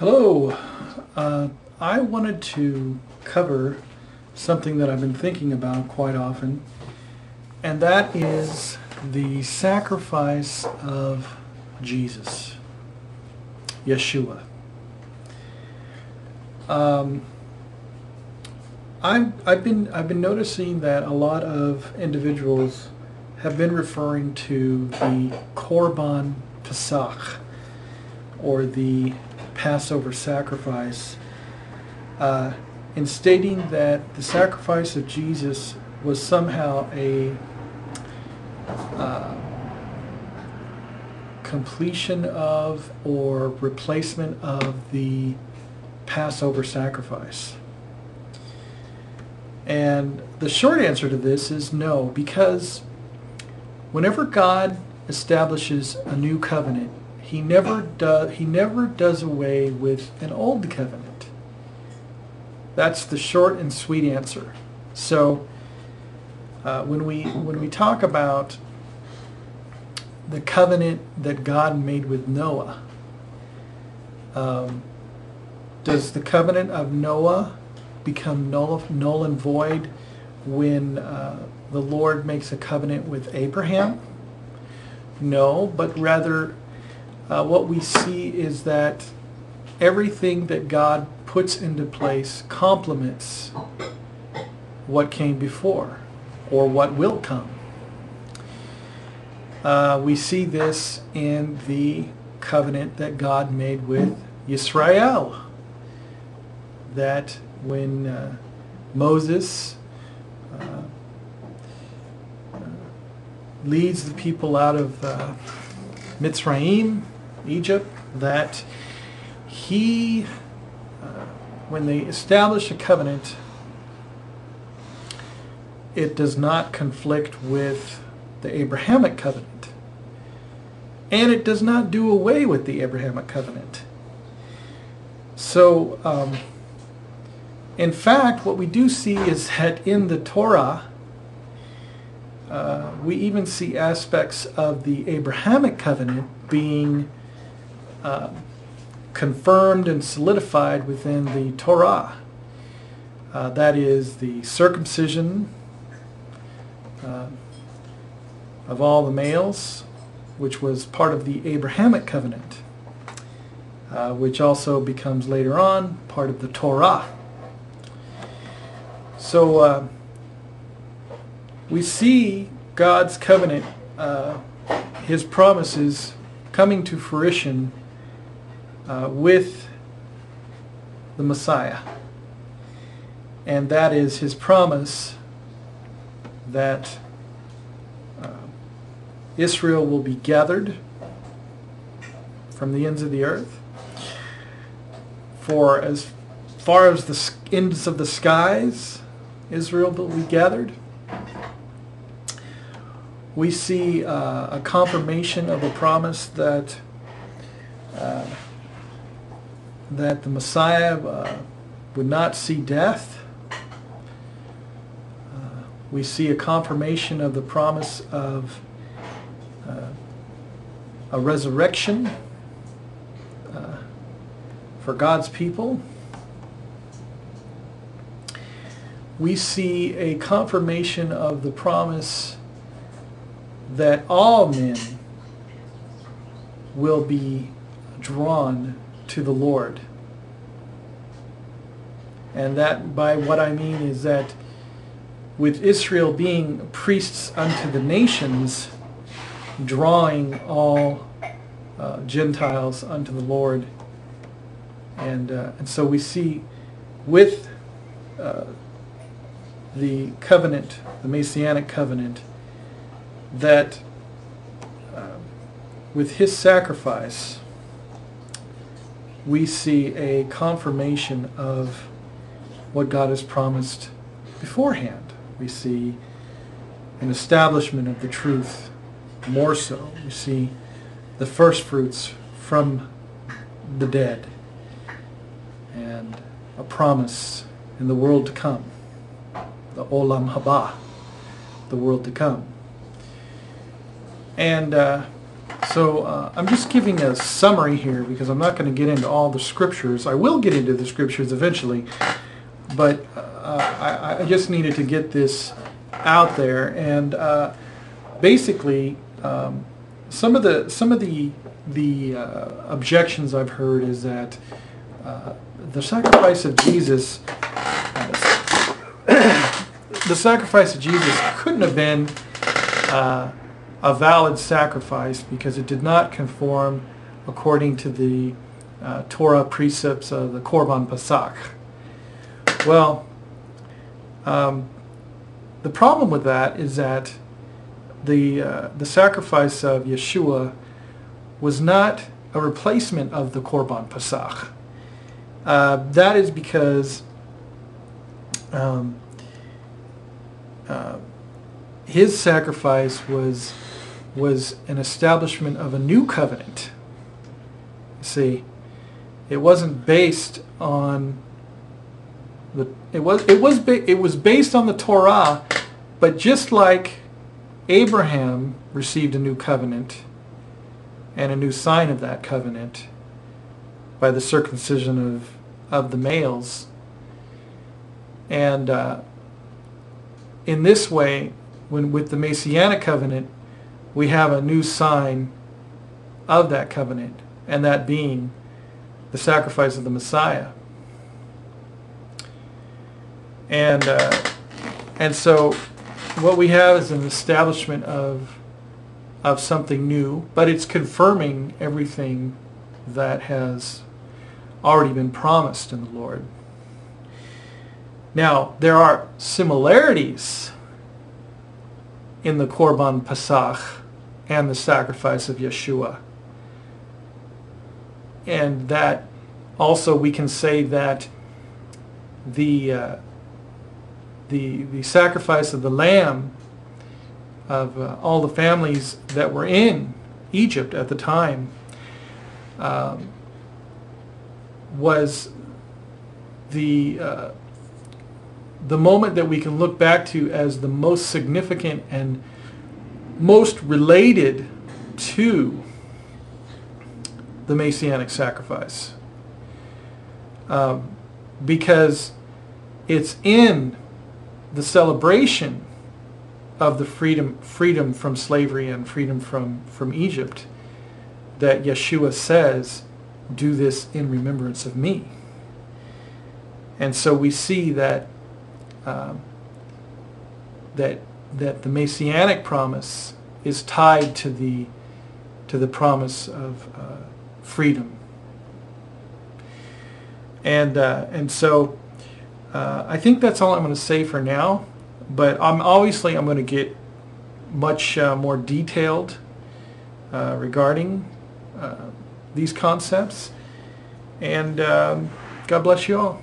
Hello. I wanted to cover something that I've been thinking about quite often, and that is the sacrifice of Jesus, Yeshua. I've been noticing that a lot of individuals have been referring to the Corban Pesach, or the Passover sacrifice, in stating that the sacrifice of Jesus was somehow a completion of or replacement of the Passover sacrifice. And the short answer to this is no, because whenever God establishes a new covenant, He never does away with an old covenant. That's the short and sweet answer. So when we talk about the covenant that God made with Noah, does the covenant of Noah become null and void when the Lord makes a covenant with Abraham? No, but rather what we see is that everything that God puts into place complements what came before, or what will come. We see this in the covenant that God made with Yisrael, that when Moses leads the people out of Mitzrayim, Egypt, that he, when they establish a covenant, it does not conflict with the Abrahamic covenant, and it does not do away with the Abrahamic covenant. So in fact, what we do see is that in the Torah, we even see aspects of the Abrahamic covenant being confirmed and solidified within the Torah. That is the circumcision of all the males, which was part of the Abrahamic covenant, which also becomes later on part of the Torah. So we see God's covenant, His promises coming to fruition with the Messiah. And that is His promise that Israel will be gathered from the ends of the earth, for as far as the ends of the skies, Israel will be gathered. We see a confirmation of a promise that the Messiah would not see death. We see a confirmation of the promise of a resurrection for God's people. We see a confirmation of the promise that all men will be drawn to the Lord. And that, by what I mean, is that with Israel being priests unto the nations, drawing all Gentiles unto the Lord. And so we see with the covenant, the Messianic Covenant, that with His sacrifice, we see a confirmation of what God has promised beforehand. We see an establishment of the truth more so. We see the first fruits from the dead, and a promise in the world to come, the Olam Haba, the world to come. And So I'm just giving a summary here because I'm not going to get into all the scriptures. I will get into the scriptures eventually, but I just needed to get this out there. And basically, some of the objections I've heard is that the sacrifice of Jesus, couldn't have been a valid sacrifice because it did not conform according to the Torah precepts of the Corban Pesach. Well, the problem with that is that the sacrifice of Yeshua was not a replacement of the Corban Pesach. That is because his sacrifice was an establishment of a new covenant. See, it wasn't based on it was based on the Torah, but just like Abraham received a new covenant and a new sign of that covenant by the circumcision of the males, and in this way, with the Messianic Covenant, we have a new sign of that covenant, and that being the sacrifice of the Messiah. And so what we have is an establishment of something new, but it's confirming everything that has already been promised in the Lord. Now, there are similarities in the Corban Pesach and the sacrifice of Yeshua. And that also we can say that the sacrifice of the lamb of all the families that were in Egypt at the time was the moment that we can look back to as the most significant and most related to the Messianic sacrifice, because it's in the celebration of the freedom from slavery and freedom from Egypt that Yeshua says, "Do this in remembrance of me." And so we see that that the Messianic promise is tied to the promise of freedom. And so I think that's all I'm going to say for now. But I'm going to get much more detailed regarding these concepts. And God bless you all.